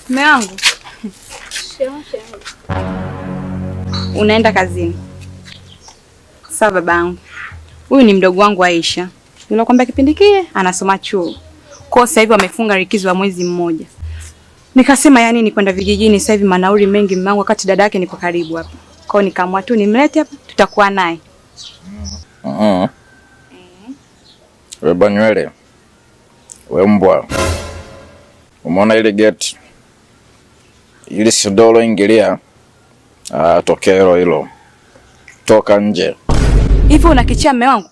Mume wangu. Unaenda kazini? Sawa babangu. Huyu ni mdogo wangu Aisha. Nilikwambia kipindi kile anasoma chuo. Kwa sasa hivi wamefunga likizo ya mwezi mmoja. Nikasema yani ni kwenda vijijini sasa hivi manauri mengi mmangu wakati dada yake niko karibu hapa. Kwa hiyo nikaamua tu nimlete hapa tutakuwa naye. Wewe Banywele. Wewe mbwa. Umeona ile gate? Ile sidolo ingilia. Tokea hilo. Toka nje. Hivi unakichaa mume wangu?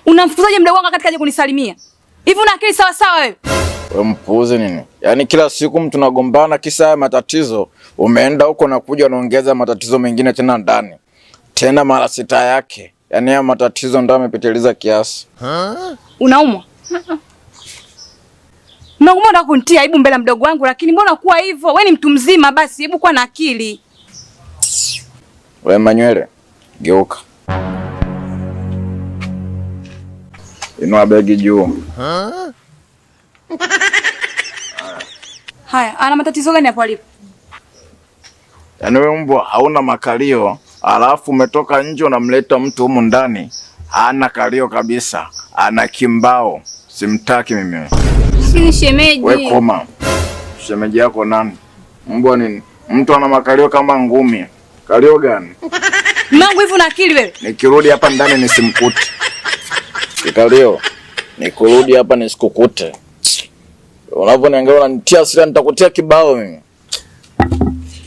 Unamfukuzaje mdogo wangu wakati kaje kunisalimia? Hivi una akili sawa sawa wewe? Wewe mpuuzi nini? Yaani kila siku mtu tunagombana kisa haya matatizo, umeenda huko na kuja unaongeza matatizo mengine tena ndani. Tena mara 6 yake. Yaani haya matatizo ndio yamepitiliza kiasi. Unaumwa? Mungu mbona kunitia aibu mbele mdogo wangu lakini mbona kuwa hivyo? Wewe ni mtu mzima basi, hebu kuwa na akili. Wewe Manywele, geuka. Inua begi juu. Haya, ana matatizo gani hapo alipo? Yaani wewe mbwa hauna makalio, alafu umetoka nje unamleta mtu humu ndani, hana kalio kabisa, ana kimbao. Simtaki mimi. Si shemeji. Wewe koma. Shemeji yako nani? Mbwa nini? Mtu ana makalio kama ngumi. Kalio gani? Mangu hivi una akili wewe? Nikirudi hapa ndani nisimkute. Kalio. Nikurudi hapa nisikukute. Unaponiangalia unanitia hasira nitakutia kibao mimi.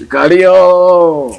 Kalio.